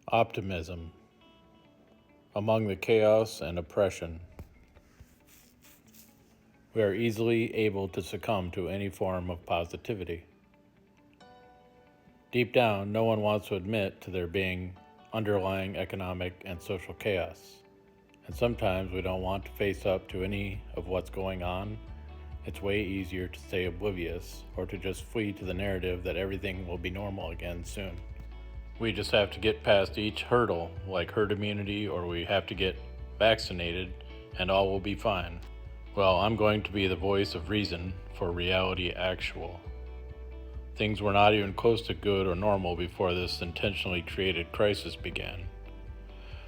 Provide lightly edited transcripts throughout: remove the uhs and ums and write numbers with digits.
Optimism. Among the chaos and oppression, we are easily able to succumb to any form of positivity. Deep down, no one wants to admit to there being underlying economic and social chaos. And sometimes we don't want to face up to any of what's going on. It's way easier to stay oblivious or to just flee to the narrative that everything will be normal again soon. We just have to get past each hurdle, like herd immunity, or we have to get vaccinated, and all will be fine. Well, I'm going to be the voice of reason for reality actual. Things were not even close to good or normal before this intentionally created crisis began.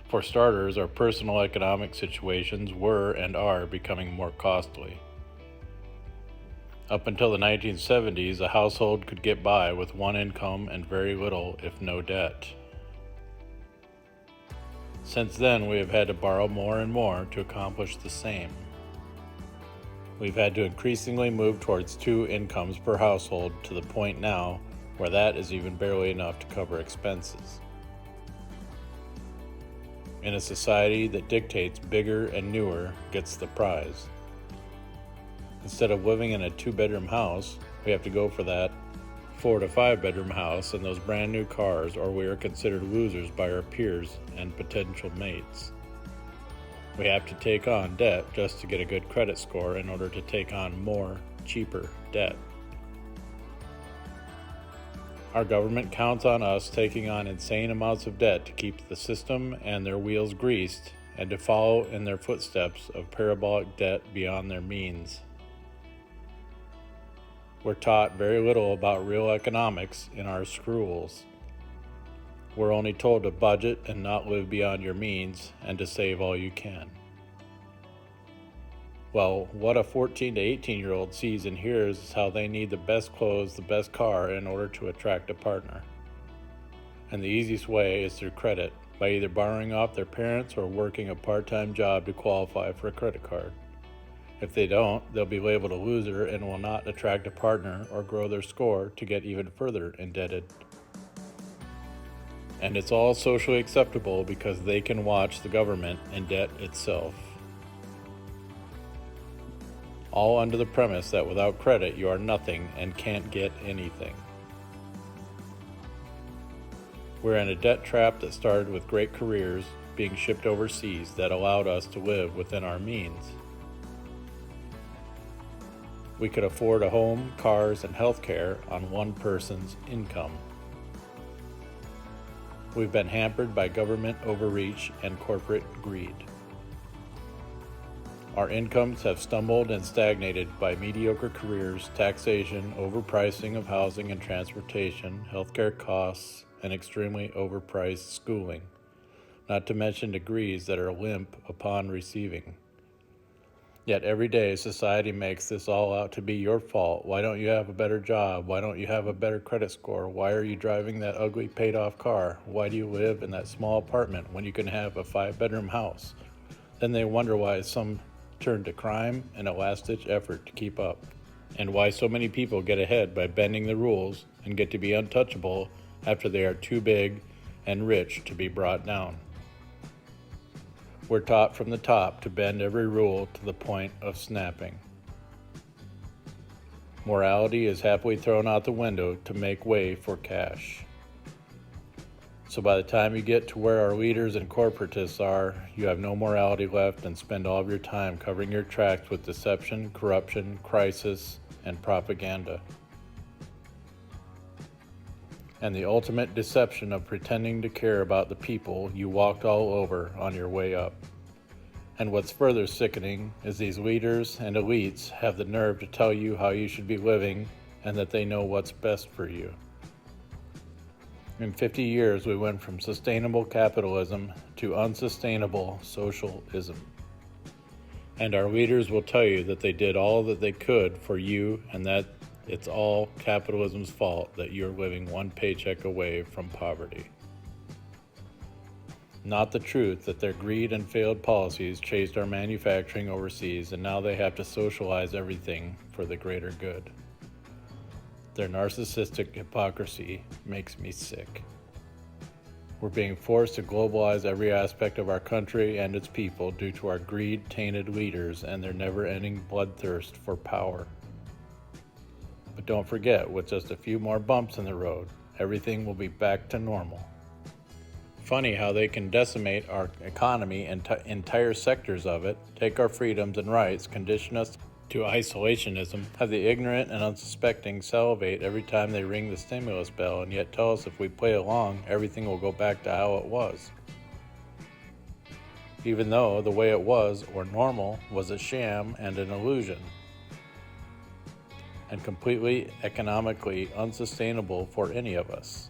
For starters, our personal economic situations were and are becoming more costly. Up until the 1970s, a household could get by with one income and very little, if no debt. Since then, we have had to borrow more and more to accomplish the same. We've had to increasingly move towards 2 incomes per household to the point now where that is even barely enough to cover expenses. In a society that dictates bigger and newer gets the prize. Instead of living in a 2-bedroom house, we have to go for that 4 to 5 bedroom house and those brand new cars, or we are considered losers by our peers and potential mates. We have to take on debt just to get a good credit score in order to take on more, cheaper debt. Our government counts on us taking on insane amounts of debt to keep the system and their wheels greased and to follow in their footsteps of parabolic debt beyond their means. We're taught very little about real economics in our schools. We're only told to budget and not live beyond your means and to save all you can. Well, what a 14 to 18-year-old sees and hears is how they need the best clothes, the best car in order to attract a partner. And the easiest way is through credit, by either borrowing off their parents or working a part-time job to qualify for a credit card. If they don't, they'll be labeled a loser and will not attract a partner or grow their score to get even further indebted. And it's all socially acceptable because they can watch the government indebt itself. All under the premise that without credit you are nothing and can't get anything. We're in a debt trap that started with great careers being shipped overseas that allowed us to live within our means. We could afford a home, cars, and health care on one person's income. We've been hampered by government overreach and corporate greed. Our incomes have stumbled and stagnated by mediocre careers, taxation, overpricing of housing and transportation, healthcare costs, and extremely overpriced schooling, not to mention degrees that are limp upon receiving. Yet every day society makes this all out to be your fault. Why don't you have a better job? Why don't you have a better credit score? Why are you driving that ugly paid-off car? Why do you live in that small apartment when you can have a 5-bedroom house? Then they wonder why some turn to crime and a last-ditch effort to keep up, and why so many people get ahead by bending the rules and get to be untouchable after they are too big and rich to be brought down. We're taught from the top to bend every rule to the point of snapping. Morality is happily thrown out the window to make way for cash. So by the time you get to where our leaders and corporatists are, you have no morality left and spend all of your time covering your tracks with deception, corruption, crisis, and propaganda. And the ultimate deception of pretending to care about the people you walked all over on your way up. And what's further sickening is these leaders and elites have the nerve to tell you how you should be living and that they know what's best for you. In 50 years, we went from sustainable capitalism to unsustainable socialism. And our leaders will tell you that they did all that they could for you and that it's all capitalism's fault that you're living one paycheck away from poverty. Not the truth that their greed and failed policies chased our manufacturing overseas and now they have to socialize everything for the greater good. Their narcissistic hypocrisy makes me sick. We're being forced to globalize every aspect of our country and its people due to our greed-tainted leaders and their never-ending bloodthirst for power. But don't forget, with just a few more bumps in the road, everything will be back to normal. Funny how they can decimate our economy and entire sectors of it, take our freedoms and rights, condition us to isolationism, have the ignorant and unsuspecting salivate every time they ring the stimulus bell, and yet tell us if we play along, everything will go back to how it was. Even though the way it was, or normal, was a sham and an illusion, and completely economically unsustainable for any of us.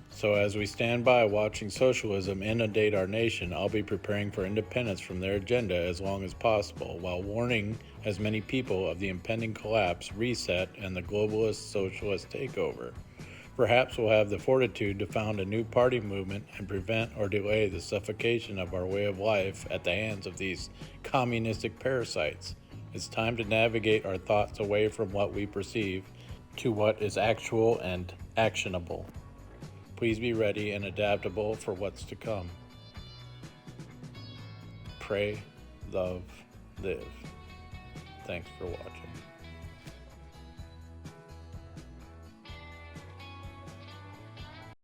So as we stand by watching socialism inundate our nation, I'll be preparing for independence from their agenda as long as possible, while warning as many people of the impending collapse, reset, and the globalist socialist takeover. Perhaps we'll have the fortitude to found a new party movement and prevent or delay the suffocation of our way of life at the hands of these communistic parasites. It's time to navigate our thoughts away from what we perceive to what is actual and actionable. Please be ready and adaptable for what's to come. Pray, love, live. Thanks for watching.